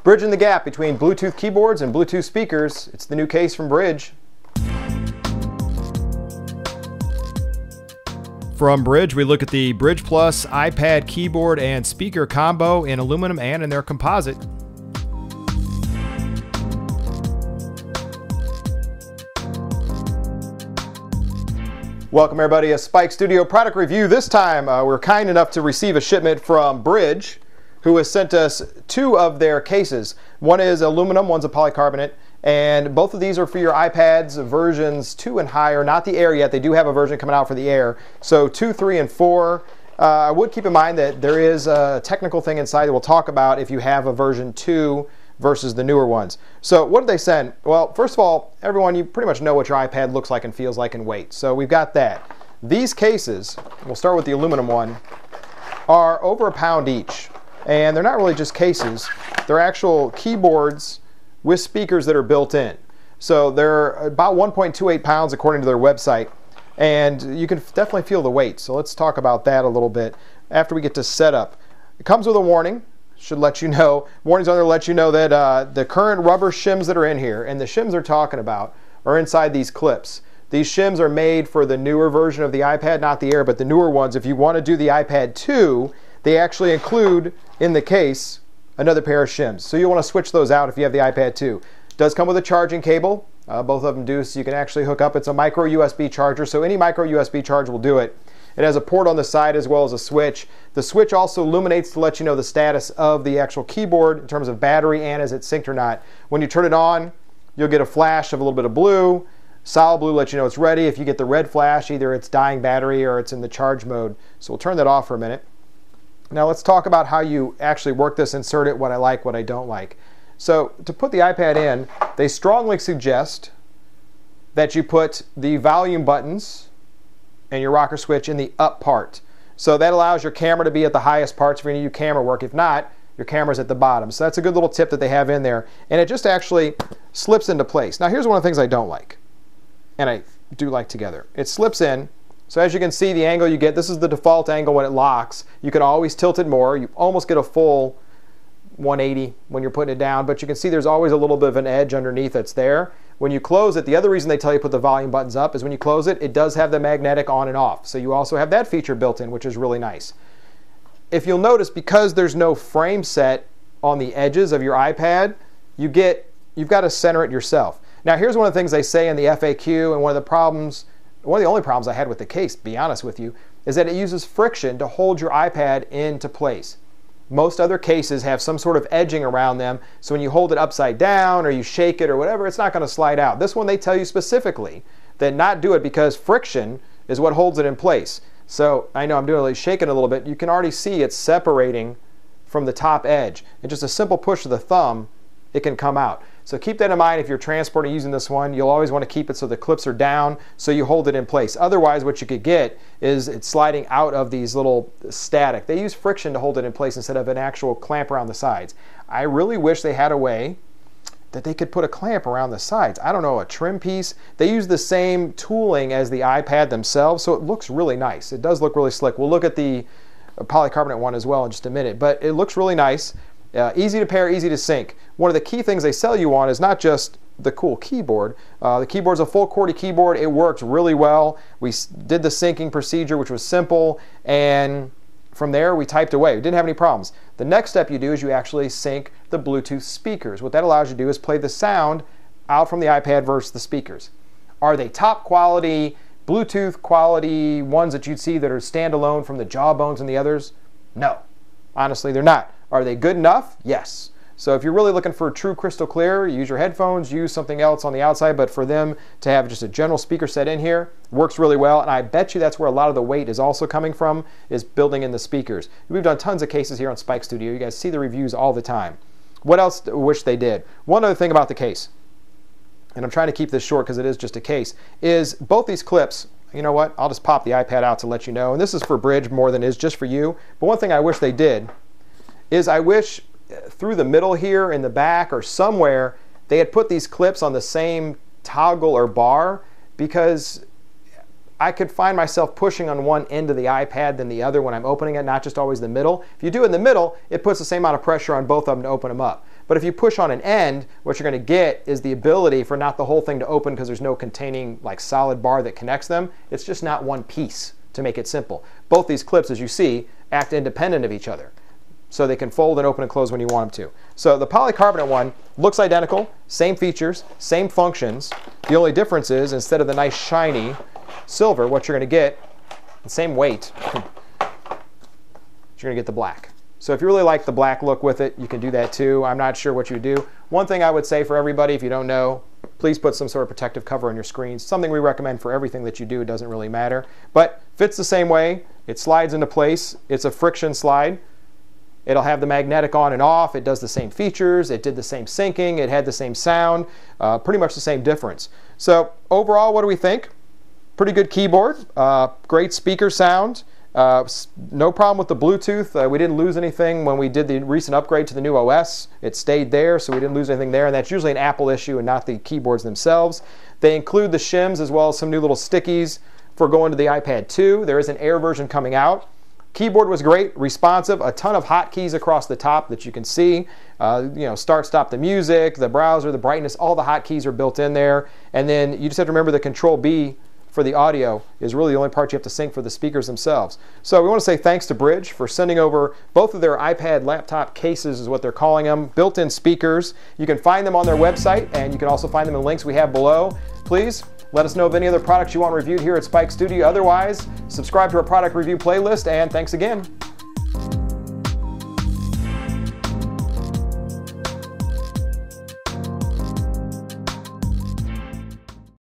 Bridging the gap between Bluetooth keyboards and Bluetooth speakers, it's the new case from Brydge. From Brydge, we look at the Brydge Plus iPad keyboard and speaker combo in aluminum and in their composite. Welcome everybody, a Spike Studio product review. This time we're kind enough to receive a shipment from Brydge, who has sent us two of their cases. One is aluminum, one's a polycarbonate, and both of these are for your iPads versions 2 and higher, not the Air yet. They do have a version coming out for the Air. So 2, 3, and 4. I would keep in mind that there is a technical thing inside that we'll talk about if you have a version 2 versus the newer ones. So what did they send? Well, first of all, everyone, you pretty much know what your iPad looks like and feels like in weight. So we've got that. These cases, we'll start with the aluminum one, are over £1 each. And they're not really just cases. They're actual keyboards with speakers that are built in. So they're about 1.28 pounds according to their website. And you can definitely feel the weight. So let's talk about that a little bit after we get to setup. It comes with a warning. Should let you know. Warnings on there let you know that the current rubber shims that are in here, and the shims they're talking about, are inside these clips. These shims are made for the newer version of the iPad, not the Air, but the newer ones. If you want to do the iPad 2, they actually include in the case another pair of shims. So you'll want to switch those out if you have the iPad 2. It does come with a charging cable. Both of them do, so you can actually hook up. It's a micro USB charger, so any micro USB charger will do it. It has a port on the side as well as a switch. The switch also illuminates to let you know the status of the actual keyboard in terms of battery and is it synced or not. When you turn it on, you'll get a flash of a little bit of blue. Solid blue lets you know it's ready. If you get the red flash, either it's dying battery or it's in the charge mode. So we'll turn that off for a minute. Now let's talk about how you actually work this, insert it, what I like, what I don't like. So to put the iPad in, they strongly suggest that you put the volume buttons and your rocker switch in the up part. So that allows your camera to be at the highest parts if you're going to do camera work. If not, your camera's at the bottom. So that's a good little tip that they have in there. And it just actually slips into place. Now here's one of the things I don't like, and I do like together. It slips in. So as you can see, the angle you get, this is the default angle when it locks. You can always tilt it more. You almost get a full 180 when you're putting it down, but you can see there's always a little bit of an edge underneath that's there. When you close it, the other reason they tell you put the volume buttons up is when you close it, it does have the magnetic on and off. So you also have that feature built in, which is really nice. If you'll notice, because there's no frame set on the edges of your iPad, you've got to center it yourself. Now here's one of the things they say in the FAQ, and one of the only problems I had with the case, to be honest with you, is that it uses friction to hold your iPad into place. Most other cases have some sort of edging around them, so when you hold it upside down or you shake it or whatever, it's not going to slide out. This one, they tell you specifically that not do it because friction is what holds it in place. So I know I'm doing shaking a little bit. You can already see it's separating from the top edge. And just a simple push of the thumb, it can come out. So keep that in mind if you're transporting using this one. You'll always want to keep it so the clips are down so you hold it in place. Otherwise, what you could get is it's sliding out of these little static. They use friction to hold it in place instead of an actual clamp around the sides. I really wish they had a way that they could put a clamp around the sides. I don't know, a trim piece. They use the same tooling as the iPad themselves, so it looks really nice. It does look really slick. We'll look at the polycarbonate one as well in just a minute, but it looks really nice. Easy to pair, easy to sync. One of the key things they sell you on is not just the cool keyboard. The keyboard's a full QWERTY keyboard. It works really well. We did the syncing procedure, which was simple, and from there we typed away. We didn't have any problems. The next step you do is you actually sync the Bluetooth speakers. What that allows you to do is play the sound out from the iPad versus the speakers. Are they top quality, Bluetooth quality ones that you'd see that are standalone from the Jawbones and the others? No. Honestly, they're not. Are they good enough? Yes. So if you're really looking for true crystal clear, use your headphones, use something else on the outside, but for them to have just a general speaker set in here, works really well, and I bet you that's where a lot of the weight is also coming from, is building in the speakers. We've done tons of cases here on Spike Studio. You guys see the reviews all the time. What else do I wish they did? One other thing about the case, and I'm trying to keep this short because it is just a case, is both these clips, you know what, I'll just pop the iPad out to let you know, and this is for Brydge more than it is just for you, but one thing I wish they did is I wish through the middle here in the back or somewhere they had put these clips on the same toggle or bar, because I could find myself pushing on one end of the iPad than the other when I'm opening it, not just always the middle. If you do it in the middle, it puts the same amount of pressure on both of them to open them up. But if you push on an end, what you're going to get is the ability for not the whole thing to open because there's no containing like solid bar that connects them. It's just not one piece, to make it simple. Both these clips, as you see, act independent of each other. So they can fold and open and close when you want them to. So the polycarbonate one looks identical, same features, same functions. The only difference is instead of the nice shiny silver, what you're going to get, the same weight, you're going to get the black. So if you really like the black look with it, you can do that too. I'm not sure what you do. One thing I would say for everybody, if you don't know, please put some sort of protective cover on your screens. Something we recommend for everything that you do. It doesn't really matter. But fits the same way. It slides into place. It's a friction slide. It'll have the magnetic on and off. It does the same features. It did the same syncing. It had the same sound. Pretty much the same difference. So overall, what do we think? Pretty good keyboard. Great speaker sound. No problem with the Bluetooth. We didn't lose anything when we did the recent upgrade to the new OS. It stayed there, so we didn't lose anything there. And that's usually an Apple issue and not the keyboards themselves. They include the shims as well as some new little stickies for going to the iPad 2. There is an Air version coming out. Keyboard was great, responsive, a ton of hotkeys across the top that you can see. Start, stop the music, the browser, the brightness, all the hotkeys are built in there. And then you just have to remember the Control-B for the audio is really the only part you have to sync for the speakers themselves. So we want to say thanks to Brydge for sending over both of their iPad laptop cases, is what they're calling them, built-in speakers. You can find them on their website, and you can also find them in links we have below. Please let us know of any other products you want reviewed here at Spike Studio. Otherwise, subscribe to our product review playlist, and thanks again.